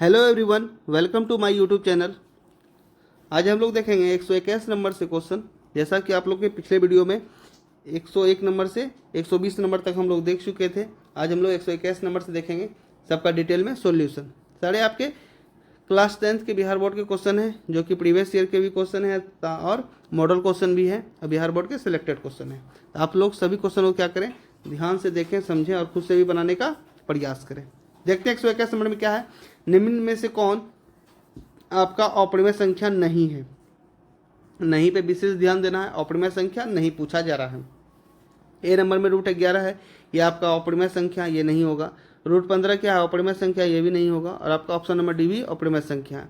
Hello everyone, welcome to my YouTube channel. आज हम लोग देखेंगे 121 नंबर से क्वेश्चन। जैसा कि आप लोग के पिछले वीडियो में 101 नंबर से 120 नंबर तक हम लोग देख चुके थे। आज हम लोग 121 नंबर से देखेंगे सबका डिटेल में सॉल्यूशन। सारे आपके क्लास 10th के बिहार बोर्ड के क्वेश्चन हैं, जो कि प्रीवियस ईयर के भी क्वेश्चन है और मॉडल क्वेश्चन भी है और बिहार बोर्ड के सिलेक्टेड क्वेश्चन है। तो आप लोग सभी क्वेश्चन को क्या करें, ध्यान से देखें, समझें और खुद से भी बनाने का प्रयास करें। देखते हैं 121 नंबर में क्या है। निम्न में से कौन आपका अपरिमेय संख्या नहीं है? नहीं पे विशेष ध्यान देना है। अपरिमेय संख्या नहीं पूछा जा रहा है। ए नंबर में √11 है, ये आपका अपरिमेय संख्या, ये नहीं होगा। √15 क्या है? अपरिमेय संख्या, ये भी नहीं होगा। और आपका ऑप्शन नंबर डी भी अपरिमेय संख्या है।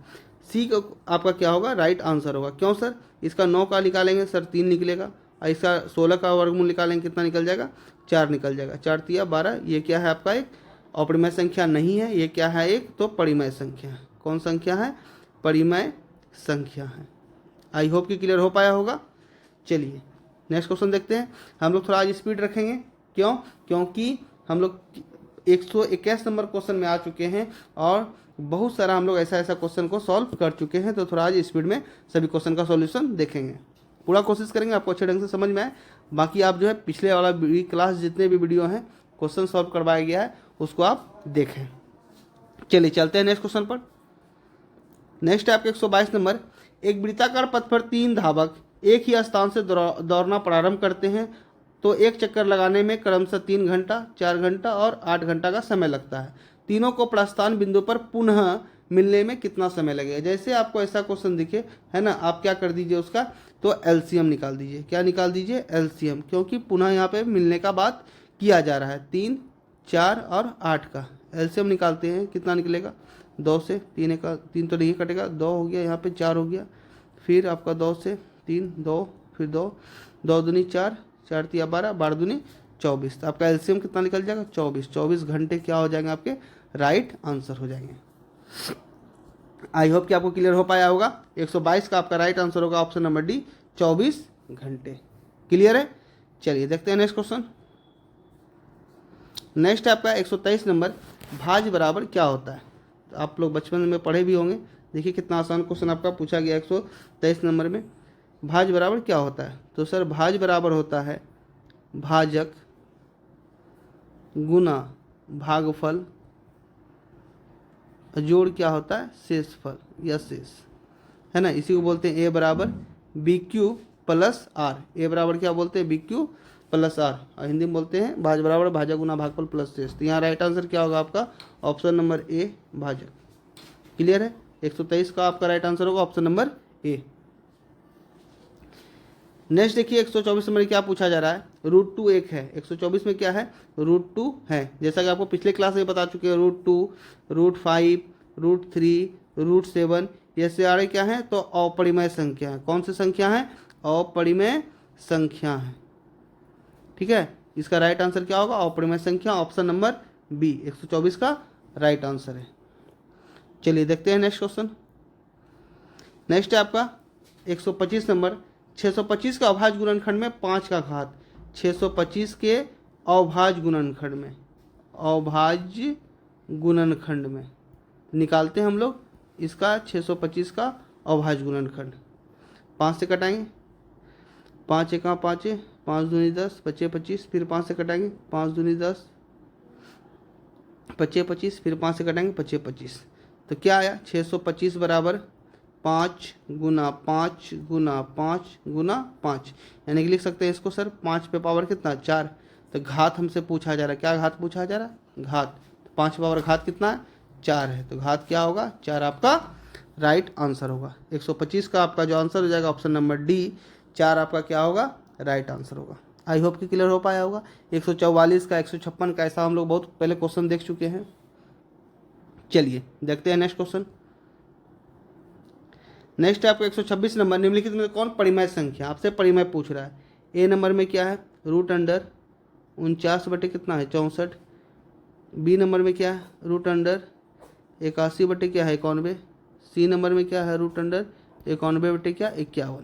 सी को आपका क्या होगा? राइट आंसर होगा। क्यों सर? इसका 9 का निकालेंगे सर 3 निकलेगा, और इसका 16 का वर्गमूल निकालेंगे कितना निकल जाएगा? 4 निकल जाएगा। 4 तिया 12। ये क्या है? आपका एक अपरिमेय संख्या नहीं है। ये क्या है? एक तो परिमेय संख्या है। कौन संख्या है? परिमेय संख्या है। आई होप कि क्लियर हो पाया होगा। चलिए नेक्स्ट क्वेश्चन देखते हैं। हम लोग थोड़ा आज स्पीड रखेंगे। क्यों? क्योंकि हम लोग 121 नंबर क्वेश्चन में आ चुके हैं और बहुत सारा हम लोग ऐसा क्वेश्चन को सॉल्व कर चुके हैं। तो थोड़ा आज स्पीड में सभी क्वेश्चन का सॉल्यूशन देखेंगे। पूरा कोशिश करेंगे आपको अच्छे ढंग से समझ में आए। बाकी आप जो है पिछले वाला क्लास जितने भी वीडियो हैं क्वेश्चन सॉल्व करवाया गया है उसको आप देखें। चलिए चलते हैं नेक्स्ट क्वेश्चन पर। नेक्स्ट है आपके 122 नंबर। एक वृत्ताकार पथ पर 3 धावक एक ही स्थान से दौड़ना प्रारंभ करते हैं तो एक चक्कर लगाने में क्रमशः 3 घंटा, 4 घंटा और 8 घंटा का समय लगता है। तीनों को प्रस्थान बिंदु पर पुनः मिलने में कितना समय लगेगा? जैसे आपको ऐसा क्वेश्चन दिखे है ना, आप क्या कर दीजिए उसका तो एलसीएम निकाल दीजिए। क्या निकाल दीजिए? एलसीएम, क्योंकि पुनः यहाँ पे मिलने का बात किया जा रहा है। 3, 4 और 8 का एलसीएम निकालते हैं, कितना निकलेगा? 2 से 3 का 3 तो नहीं कटेगा, 2 हो गया, यहाँ पे 4 हो गया, फिर आपका 2 से 3 2, फिर 2 2 दूनी 4, 4 तिया 12, 12 दूनी 24। तो आपका एलसीएम कितना निकल जाएगा? 24। 24 घंटे क्या हो जाएंगे? आपके राइट आंसर हो जाएंगे। आई होप कि आपको क्लियर हो पाया होगा। 122 का आपका राइट आंसर होगा ऑप्शन नंबर डी, 24 घंटे। क्लियर है? चलिए देखते हैं नेक्स्ट क्वेश्चन। नेक्स्ट है आपका 123 नंबर। भाज बराबर क्या होता है? तो आप लोग बचपन में पढ़े भी होंगे। देखिए कितना आसान क्वेश्चन आपका पूछा गया 123 नंबर में। भाज बराबर क्या होता है? तो सर भाज बराबर होता है भाजक गुना भागफल, जोड़ क्या होता है? शेषफल या शेष, है ना। इसी को बोलते हैं ए बराबर बी क्यू प्लस आर। ए बराबर क्या बोलते हैं? बी क्यू प्लस आर, और हिंदी में बोलते हैं भाज बराबर भाजक गुना भागफल प्लस शेष। तो यहाँ राइट आंसर क्या होगा आपका? ऑप्शन नंबर ए, भाजक। क्लियर है? 123 का आपका राइट आंसर होगा ऑप्शन नंबर ए। नेक्स्ट देखिए 124 नंबर क्या पूछा जा रहा है। √2 एक है। 124 में क्या है? √2 है। जैसा कि आपको पिछले क्लास में बता चुके हैं, √2, √5, √3, √7 ये सारे क्या है? तो अपरिमेय संख्या है। कौन सी संख्या है? अपरिमेय संख्या है। ठीक है, इसका राइट आंसर क्या होगा? अपरिमेय संख्या, ऑप्शन नंबर बी 124 का राइट आंसर है। चलिए देखते हैं नेक्स्ट क्वेश्चन। नेक्स्ट है आपका 125 नंबर। 625 का अभाज्य गुणनखंड में 5 का घात। 625 के अभाज्य गुणनखंड में, अभाज्य गुणनखंड में निकालते हैं हम लोग इसका 625 का अभाज्य गुणनखंड। 5 से कटाएंगे, 5 एका 5, 5 दूनी 10, 25 25, फिर 5 से कटाएंगे, 5 दूनी 10, 25 25, फिर 5 से कटाएंगे, 25 25। तो क्या आया? 625 बराबर 5 गुना 5 गुना 5 गुना 5, यानी कि लिख सकते हैं इसको सर 5 पे पावर कितना? 4। तो घात हमसे पूछा जा रहा है। क्या घात पूछा जा रहा है? घात। 5 पावर घात कितना है? 4 है। तो घात क्या होगा? 4 आपका राइट आंसर होगा। 125 का आपका जो आंसर हो जाएगा ऑप्शन नंबर डी, 4 आपका क्या होगा? राइट आंसर होगा। आई होप कि क्लियर हो पाया होगा। 144 का, 156 का, ऐसा हम लोग बहुत पहले क्वेश्चन देख चुके हैं। चलिए देखते हैं नेक्स्ट क्वेश्चन। नेक्स्ट है आपको 126 नंबर। निम्नलिखित में कौन परिमेय संख्या? आपसे परिमेय पूछ रहा है। ए नंबर में क्या है? √49 बटे कितना है? 64। बी नंबर में क्या है? √81 बटे क्या है? 91। सी नंबर में क्या है? √91 बटे क्या? 51।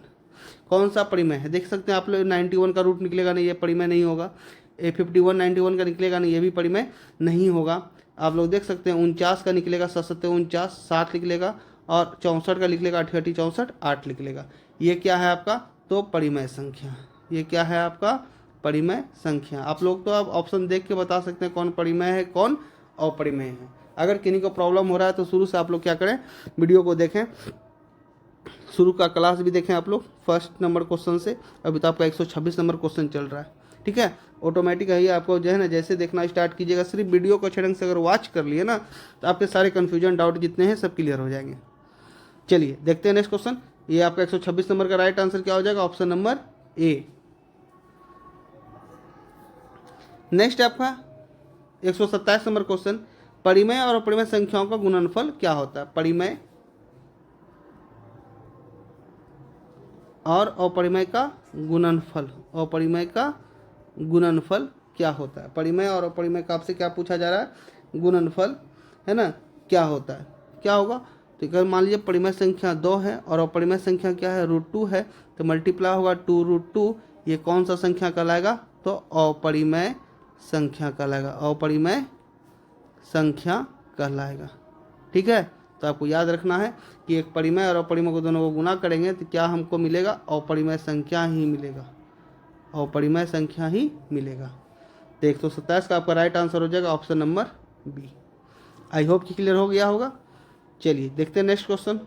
कौन सा परिमेय है? देख सकते हैं आप लोग 91 का रूट निकलेगा नहीं, ये परिमेय नहीं होगा। A51 91 का निकलेगा नहीं, ये भी परिमेय नहीं होगा। आप लोग देख सकते हैं 49 का निकलेगा 7 49, 60 निकलेगा, और 64 का निकलेगा 8 64, 8 निकलेगा। ये क्या है आपका? तो परिमेय संख्या। ये क्या है आपका? परिमेय संख्या। आप लोग तो अब ऑप्शन देख के बता सकते हैं कौन परिमेय है कौन अपरिमेय है। अगर किन्हीं को प्रॉब्लम हो रहा है तो शुरू से आप लोग क्या करें, वीडियो को देखें, शुरू का क्लास भी देखें आप लोग फर्स्ट नंबर क्वेश्चन से। अभी तो आपका 126 नंबर क्वेश्चन चल रहा है, ठीक है। ऑटोमेटिक है ये, आपको जो है ना जैसे देखना स्टार्ट कीजिएगा, सिर्फ वीडियो को अच्छे ढंग से अगर वॉच कर लिए ना तो आपके सारे कन्फ्यूजन डाउट जितने हैं सब क्लियर हो जाएंगे। चलिए देखते हैं नेक्स्ट क्वेश्चन। ये आपका 126 नंबर का राइट आंसर क्या हो जाएगा? Option number A. नेक्स्ट आपका 127 नंबर क्वेश्चन, परिमेय और अपरिमेय संख्याओं का गुणनफल क्या होता है? परिमेय और अपरिमेय का गुणनफल, अपरिमेय का गुणनफल क्या होता है? परिमेय और अपरिमेय का आपसे क्या पूछा जा रहा है? गुणनफल, है ना, क्या होता है? क्या होगा? तो अगर मान लीजिए परिमेय संख्या 2 है और अपरिमेय संख्या क्या है? √2 है, तो मल्टीप्लाई होगा 2√2। ये कौन सा संख्या कहलाएगा? तो अपरिमेय संख्या कहलाएगा, अपरिमेय संख्या कहलाएगा, ठीक है। तो आपको याद रखना है कि एक परिमेय और अपरिमेय को दोनों को गुना करेंगे तो क्या हमको मिलेगा? अपरिमेय संख्या ही मिलेगा, अपरिमेय संख्या ही मिलेगा। तो 127 का आपका राइट आंसर हो जाएगा option number B. I hope कि क्लियर हो गया होगा। चलिए देखते हैं नेक्स्ट क्वेश्चन।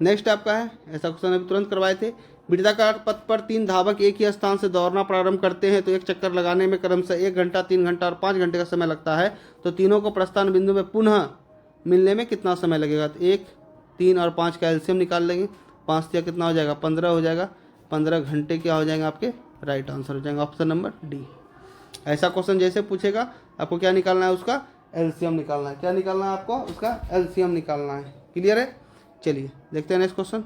नेक्स्ट आपका है, ऐसा क्वेश्चन अभी तुरंत करवाए थे, वृत्ताकार पथ पर 3 धावक एक ही स्थान से दौड़ना प्रारंभ करते हैं तो एक चक्कर लगाने में क्रमशः 1 घंटा, 3 घंटा और 5 घंटे का समय लगता है, तो तीनों को प्रस्थान बिंदु में पुनः मिलने में कितना समय लगेगा? तो 1, 3 और 5 का एलसीएम निकाल लेंगे, 5 से कितना हो जाएगा? 15 हो जाएगा, 15 घंटे क्या हो जाएंगे आपके? राइट आंसर हो जाएगा ऑप्शन नंबर डी। ऐसा क्वेश्चन जैसे पूछेगा आपको क्या निकालना है? उसका एलसीएम निकालना है। क्या निकालना है आपको? उसका एलसीएम निकालना है। क्लियर है? चलिए देखते हैं नेक्स्ट क्वेश्चन।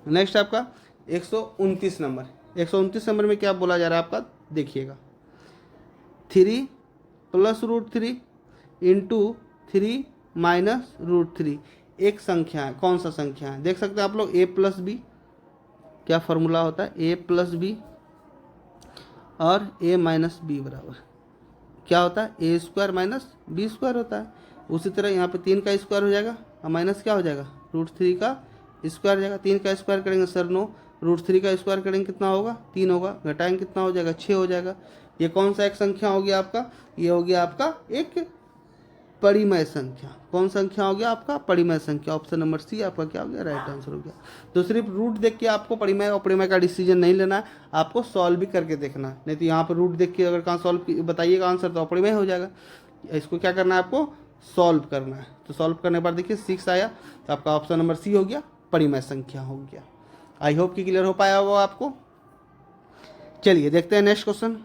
नेक्स्ट आपका 129 नंबर, 129 नंबर में क्या बोला जा रहा है आपका? देखिएगा, 3 + √3 × 3 - √3 एक संख्या है। कौन सा संख्या है? देख सकते हैं आप लोग, a + b, क्या फॉर्मूला होता है? a + b और a - b बराबर क्या होता है? a² - b² होता है। उसी तरह यहाँ पे 3 का स्क्वायर हो जाएगा और माइनस क्या हो जाएगा? √3 का स्क्वायर हो जाएगा। 3 का स्क्वायर करेंगे सर 9, √3 का स्क्वायर करेंगे कितना होगा? 3 होगा, घटाएंगे कितना हो जाएगा? 6 हो जाएगा। ये कौन सा एक संख्या हो गया आपका? ये हो गया आपका एक परिमेय संख्या। कौन संख्या हो गया आपका? परिमेय संख्या। ऑप्शन नंबर सी आपका क्या हो गया? राइट आंसर हो गया। तो सिर्फ रूट देख के आपको परिमेय और अपरिमेय का डिसीजन नहीं लेना है, आपको सॉल्व भी करके देखना है। नहीं तो यहाँ पर रूट देख के अगर कहाँ सॉल्व बताइएगा आंसर तो अपरिमेय हो जाएगा। इसको क्या करना है? आपको सॉल्व करना है। तो सॉल्व करने के बाद देखिए 6 आया, तो आपका ऑप्शन नंबर सी हो गया, परिमेय संख्या हो गया। आई होप कि क्लियर हो पाया होगा आपको। चलिए देखते हैं नेक्स्ट क्वेश्चन।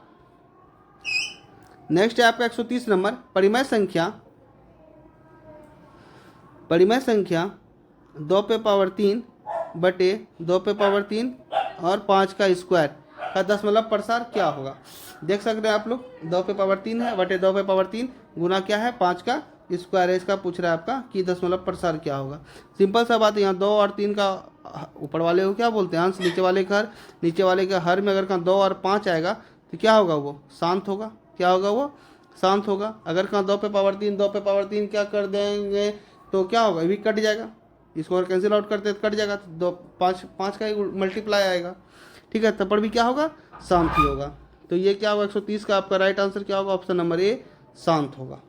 नेक्स्ट है आपका 130 नंबर, परिमेय संख्या 2/3 बटे 2/3 और 5 का स्क्वायर का दशमलव प्रसार क्या होगा? देख सकते हैं आप लोग, 2/3 है बटे 2/3 गुना क्या है? 5 का स्क्वायर है। इसका पूछ रहा है आपका कि दशमलव प्रसार क्या होगा। सिंपल सा बात है, यहाँ 2 और 3 का ऊपर वाले को क्या बोलते हैं? अंश, नीचे वाले का हर। नीचे वाले का हर में अगर कहाँ 2 और 5 आएगा तो क्या होगा? वो शांत होगा। क्या होगा? वो शांत होगा। अगर कहाँ 2/3 क्या कर देंगे तो क्या होगा? ये भी कट जाएगा। इसको अगर कैंसिल आउट करते तो कट जाएगा, तो 5 का ही मल्टीप्लाई आएगा, ठीक है। तब पर भी क्या होगा? शांत ही होगा। तो ये क्या होगा? 130 का आपका राइट आंसर क्या होगा? ऑप्शन नंबर ए, शांत होगा।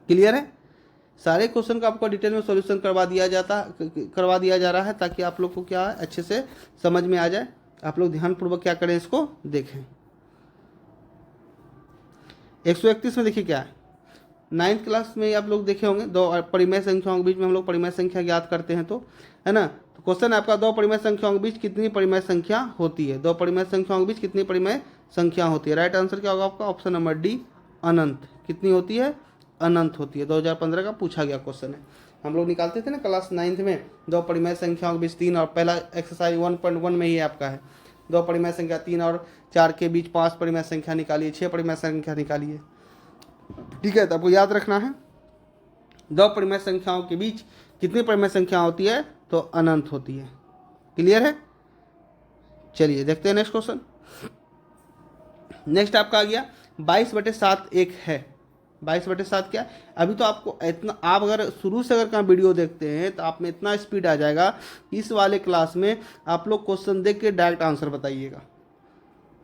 क्लियर है? सारे क्वेश्चन का आपको डिटेल में सॉल्यूशन करवा दिया जा रहा है ताकि आप लोग को क्या अच्छे से समझ में आ जाए। आप लोग ध्यानपूर्वक क्या करें, इसको देखें। 131 में देखिए क्या है, 9th क्लास में आप लोग देखे होंगे, 2 परिमेय संख्याओं के बीच में हम लोग परिमेय संख्या ज्ञात करते हैं, तो है ना। तो क्वेश्चन है आपका 2 परिमेय संख्याओं के बीच कितनी परिमेय संख्या होती है? 2 परिमेय संख्याओं के बीच कितनी परिमेय संख्या होती है? राइट आंसर क्या होगा आपका? ऑप्शन नंबर डी, अनंत। कितनी होती है? अनंत होती है। 2015 का पूछा गया क्वेश्चन है। हम लोग निकालते थे ना क्लास 9th में, 2 परिमेय संख्याओं के बीच 3, और पहला एक्सरसाइज 1.1 में ही आपका है 2 परिमेय संख्या 3 और 4 के बीच 5 परिमेय संख्या निकालिए, 6 परिमेय संख्या निकालिए, ठीक है। तो आपको याद रखना है 2 परिमेय संख्याओं के बीच कितनी परिमेय संख्या होती है? तो अनंत होती है। क्लियर है? चलिए देखते हैं नेक्स्ट क्वेश्चन। नेक्स्ट आपका आ गया 22/7 एक है। 22/7 क्या है? अभी तो आपको इतना, आप अगर शुरू से अगर कहाँ वीडियो देखते हैं तो आप में इतना स्पीड आ जाएगा कि इस वाले क्लास में आप लोग क्वेश्चन देख के डायरेक्ट आंसर बताइएगा।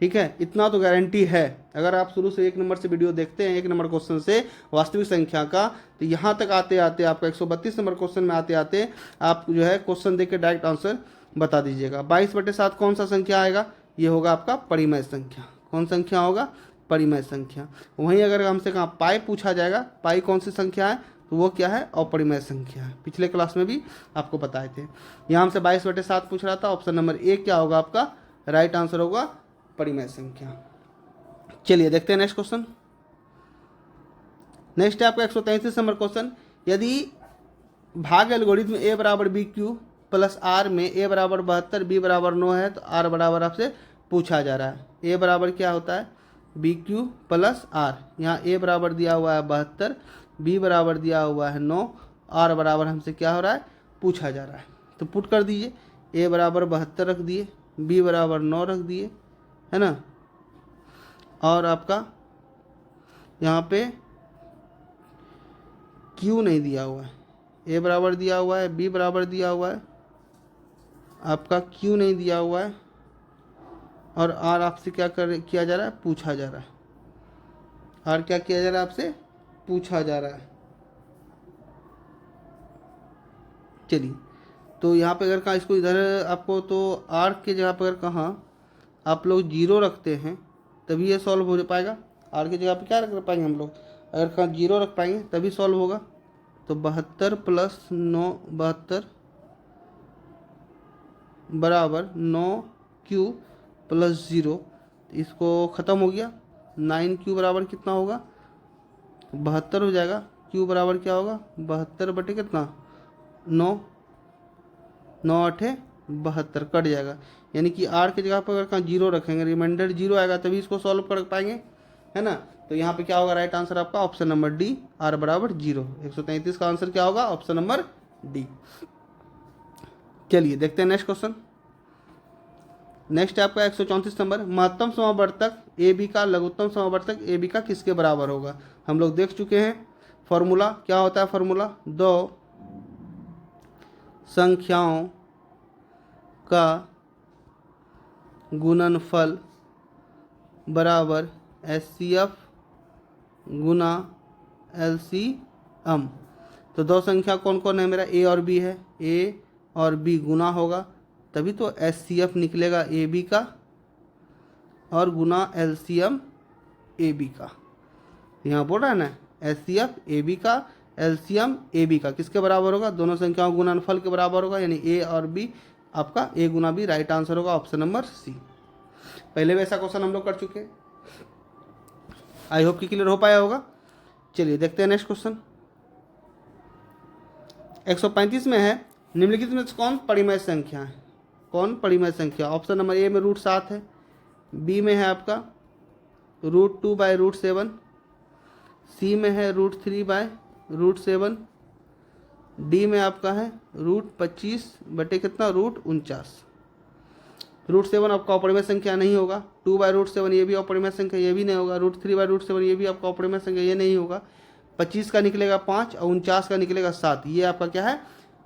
ठीक है, इतना तो गारंटी है। अगर आप शुरू से 1 नंबर से वीडियो देखते हैं, 1 नंबर क्वेश्चन से वास्तविक संख्या का, तो यहाँ तक आते आते आपका 132 नंबर क्वेश्चन में आते आते आप जो है क्वेश्चन देख के डायरेक्ट आंसर बता दीजिएगा। 22/7 कौन सा संख्या आएगा? ये होगा आपका परिमेय संख्या। कौन संख्या होगा? परिमेय संख्या। वहीं अगर हमसे कहाँ पाई पूछा जाएगा, पाई कौन सी संख्या है, तो वो क्या है? अपरिमेय संख्या है। पिछले क्लास में भी आपको बताए थे। यहाँ हमसे 22/7 पूछ रहा था। ऑप्शन नंबर ए क्या होगा आपका? राइट आंसर होगा परिमेय संख्या। चलिए देखते हैं नेक्स्ट क्वेश्चन। नेक्स्ट है आपका 133 नंबर क्वेश्चन। यदि भाग एल्गोरिथम ए बराबर बी क्यू प्लस आर में ए बराबर 72 बी बराबर 9 है, तो आर बराबर आपसे पूछा जा रहा है। ए बराबर क्या होता है? B Q plus R. यहाँ ए बराबर दिया हुआ है 72, बी बराबर दिया हुआ है 9, आर बराबर हमसे क्या हो रहा है? पूछा जा रहा है। तो पुट कर दीजिए। ए बराबर 72 रख दिए, बी बराबर 9 रख दिए, है ना। और आपका यहाँ पे क्यू नहीं दिया हुआ है। ए बराबर दिया हुआ है, बी बराबर दिया हुआ है, आपका क्यू नहीं दिया हुआ है, और आर आपसे क्या किया जा रहा है? पूछा जा रहा है। आर क्या किया जा रहा है? आपसे पूछा जा रहा है। चलिए, तो यहाँ पे अगर कहा इसको इधर आपको, तो आर के जगह पर अगर कहाँ आप लोग 0 रखते हैं तभी ये सॉल्व हो पाएगा। आर की जगह पे क्या रख पाएंगे हम लोग? अगर कहाँ 0 रख पाएंगे तभी सॉल्व होगा। तो 72 + 9, 72 बराबर 9Q + 0, इसको ख़त्म हो गया। 9Q बराबर कितना होगा? 72 हो जाएगा। Q बराबर क्या होगा? 72 बटे कितना? 9, 9 8 72 कट जाएगा। यानी कि आर की जगह पर अगर कहाँ 0 रखेंगे, रिमाइंडर 0 आएगा तभी इसको सॉल्व कर पाएंगे, है ना। तो यहाँ पे क्या होगा? राइट आंसर आपका ऑप्शन नंबर डी, आर बराबर 0। 133 का आंसर क्या होगा? Option number D. चलिए देखते हैं नेक्स्ट क्वेश्चन। नेक्स्ट है आपका 134 नंबर। महत्तम समावर्तक ए बी का लघुत्तम समावर्तक ए बी का किसके बराबर होगा? हम लोग देख चुके हैं। फॉर्मूला क्या होता है? फॉर्मूला, दो संख्याओं का गुणनफल बराबर HCF गुना LCM। तो दो संख्या कौन कौन है? मेरा ए और बी है। ए और बी गुना होगा तभी तो HCF निकलेगा ए बी का, और गुना LCM ए बी का। यहाँ बोल रहा है ना, HCF ए बी का, LCM ए बी का किसके बराबर होगा? दोनों संख्याओं गुणनफल के बराबर होगा। यानी ए और बी आपका ए गुना बी राइट आंसर होगा ऑप्शन नंबर सी। पहले भी ऐसा क्वेश्चन हम लोग कर चुके हैं। आई होप कि क्लियर हो पाया होगा। चलिए देखते हैं नेक्स्ट क्वेश्चन। 135 में है, निम्नलिखित में से कौन परिमेय संख्या है? कौन परिमेय संख्या? ऑप्शन नंबर ए में √7 है, बी में है आपका √2/√7, सी में है √3/√7, डी में आपका है √25 बटे कितना? √49। √7 आपका अपरिमेय संख्या नहीं होगा। 2/√7 ये भी अपरिमेय संख्या, ये भी नहीं होगा। √3/√7 ये भी आपका अपरिमेय संख्या, ये नहीं होगा। 25 का निकलेगा 5 और 49 का निकलेगा 7। ये आपका क्या है?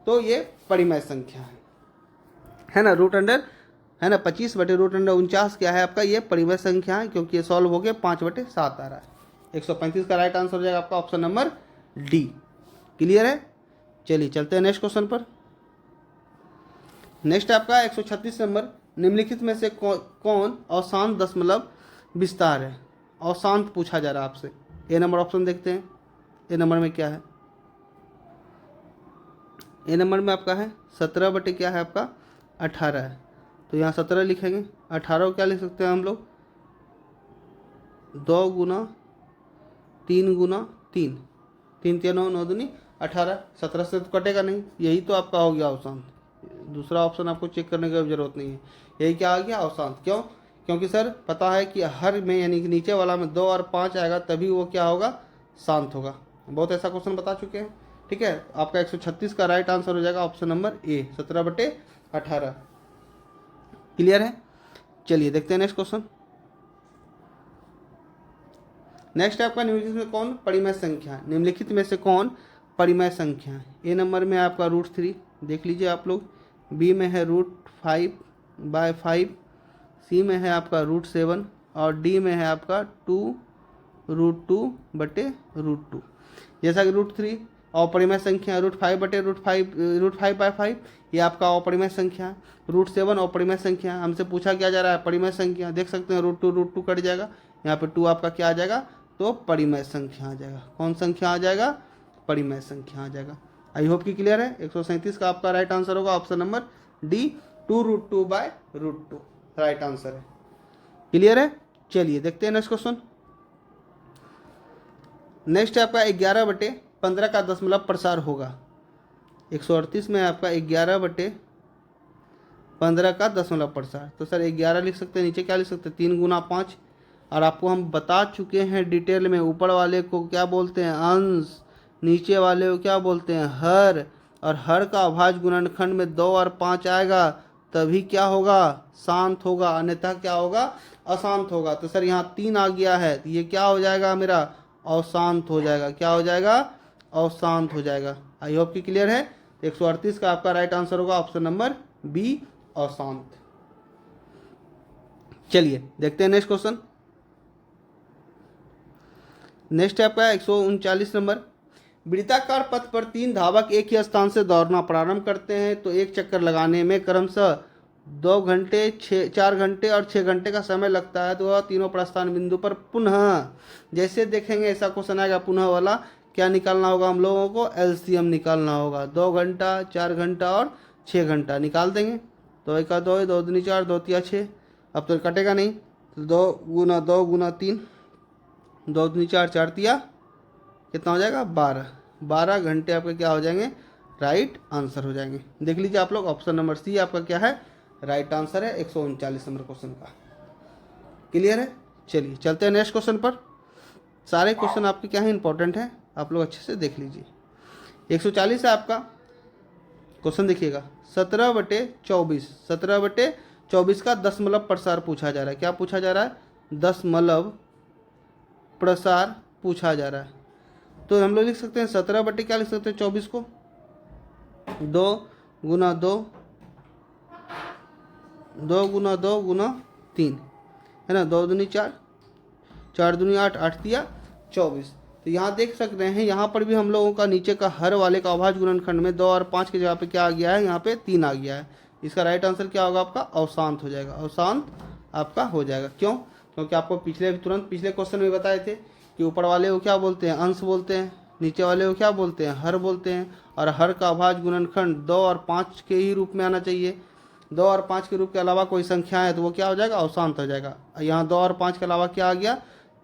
तो ये परिमेय संख्या है ना। रूट अंडर है ना 25 बटे √49 क्या है आपका? ये परिमेय संख्या है, क्योंकि ये सॉल्व हो गया 5/7 आ रहा है। 135 का राइट आंसर हो जाएगा आपका ऑप्शन नंबर डी। क्लियर है? चलिए चलते हैं नेक्स्ट क्वेश्चन पर। नेक्स्ट आपका 136 नंबर। निम्नलिखित में से कौन अशांत दशमलव विस्तार है? अशांत पूछा जा रहा है आपसे। ए नंबर ऑप्शन देखते हैं। ए नंबर में क्या है? ए नंबर में आपका है 17 बटे क्या है आपका? 18 है। तो यहाँ 17 लिखेंगे। 18 को क्या लिख सकते हैं हम लोग? 2 गुना 3 गुना 3, 3 3 9 9 दूनी 18। 17 से तो कटेगा नहीं, यही तो आपका हो गया अशांत। दूसरा ऑप्शन आपको चेक करने की जरूरत नहीं है। यही क्या आ गया? अशांत। क्यों? क्योंकि सर पता है कि हर में यानी कि नीचे वाला में 2 और 5 आएगा तभी वो क्या होगा? शांत होगा। बहुत ऐसा क्वेश्चन बता चुके हैं। ठीक है, आपका 136 का राइट आंसर हो जाएगा ऑप्शन नंबर ए, 17 बटे 18। क्लियर है? चलिए देखते हैं नेक्स्ट क्वेश्चन। नेक्स्ट है आपका निम्नलिखित में कौन परिमेय संख्या, निम्नलिखित में से कौन परिमेय संख्या है। ए नंबर में आपका √3 देख लीजिए आप लोग, बी में है √5/5, सी में है आपका √7 और डी में है आपका 2√2/√2। जैसा कि √3 अपरिमेय संख्या, √5/5 ये आपका अपरिमेय संख्या, √7 अपरिमेय संख्या। हमसे पूछा क्या जा रहा है परिमेय संख्या, देख सकते हैं √2 कट जाएगा, यहाँ पे 2 आपका क्या आ जाएगा तो परिमेय संख्या आ जाएगा। कौन संख्या आ जाएगा, परिमेय संख्या आ जाएगा। आई होप कि क्लियर है। 137 का आपका राइट आंसर होगा option number D, 2√2/√2 right answer है। क्लियर है। चलिए देखते हैं नेक्स्ट क्वेश्चन। नेक्स्ट है आपका 11/15 का दशमलव प्रसार होगा। 138 में आपका 11/15 का दशमलव प्रसार, तो सर 11 लिख सकते हैं, नीचे क्या लिख सकते हैं 3 × 5। और आपको हम बता चुके हैं डिटेल में, ऊपर वाले को क्या बोलते हैं अंश, नीचे वाले को क्या बोलते हैं हर, और हर का अभाज्य गुणनखंड में 2 और 5 आएगा तभी क्या होगा शांत होगा, अन्यथा क्या होगा अशांत होगा। तो सर यहाँ 3 आ गया है तो ये क्या हो जाएगा मेरा अशांत हो जाएगा, क्या हो जाएगा अशांत हो जाएगा। आई होप कि क्लियर है। 138 का आपका राइट आंसर होगा ऑप्शन नंबर बी अशांत। चलिए देखते हैं नेक्स्ट क्वेश्चन। नेक्स्ट है आपका 139 नंबर। वृत्ताकार पथ पर 3 धावक एक ही स्थान से दौड़ना प्रारंभ करते हैं तो एक चक्कर लगाने में क्रमशः 2 घंटे, 4 घंटे और 6 घंटे का समय लगता है। तो वह तीनों प्रस्थान बिंदु पर पुनः, जैसे देखेंगे ऐसा क्वेश्चन आएगा पुनः वाला, क्या निकालना होगा हम लोगों को एलसीएम निकालना होगा। 2 घंटा, 4 घंटा और 6 घंटा निकाल देंगे। तो 1 का 2 है, 2 दूनी 4, 2 तिया 6, अब तो कटेगा नहीं, तो 2 × 2 × 3, 2 दूनी 4, 4 तिया कितना हो जाएगा 12 घंटे आपके क्या हो जाएंगे राइट आंसर हो जाएंगे। देख लीजिए आप लोग ऑप्शन नंबर सी आपका क्या है राइट आंसर है 139 नंबर क्वेश्चन का। क्लियर है। चलिए चलते हैं नेक्स्ट क्वेश्चन पर। सारे क्वेश्चन आपके क्या है इंपॉर्टेंट है, आप लोग अच्छे से देख लीजिए। 140 है आपका क्वेश्चन, देखिएगा 17/24 का दशमलव प्रसार पूछा जा रहा है। क्या पूछा जा रहा है दशमलव प्रसार पूछा जा रहा है। तो हम लोग लिख सकते हैं 17 क्या लिख सकते हैं 24 को 2 × 2, 2 × 2 × 3 है ना, 2 दूनी 4, 4 दूनी 8, 8 तिया 24। तो यहाँ देख सकते हैं यहाँ पर भी हम लोगों का नीचे का हर वाले का अभाज्य गुणनखंड में 2 और 5 की जगह पे क्या आ गया है यहाँ पे 3 आ गया है। इसका राइट आंसर क्या होगा आपका अशांत हो जाएगा, अशांत आपका हो जाएगा। क्यों? क्योंकि आपको तुरंत पिछले क्वेश्चन में बताए थे कि ऊपर वाले को क्या बोलते हैं अंश बोलते हैं, नीचे वाले को क्या बोलते हैं हर बोलते हैं, और हर का अभाज्य गुणनखंड 2 और 5 के ही रूप में आना चाहिए। 2 और 5 के रूप के अलावा कोई संख्या है तो वो क्या हो जाएगा अशांत हो जाएगा। यहाँ 2 और 5 के अलावा क्या आ गया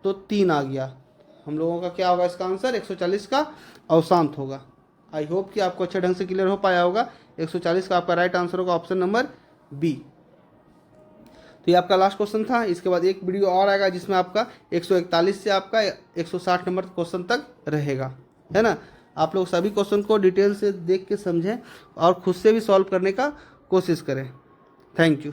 तो 3 आ गया। हम लोगों का क्या होगा इसका आंसर 140 का अशांत होगा। आई होप कि आपको अच्छे ढंग से क्लियर हो पाया होगा। 140 का आपका राइट आंसर होगा ऑप्शन नंबर बी। तो ये आपका लास्ट क्वेश्चन था। इसके बाद एक वीडियो और आएगा जिसमें आपका 141 से आपका 160 नंबर क्वेश्चन तक रहेगा, है ना। आप लोग सभी क्वेश्चन को डिटेल से देख के समझें और खुद से भी सॉल्व करने का कोशिश करें। Thank you.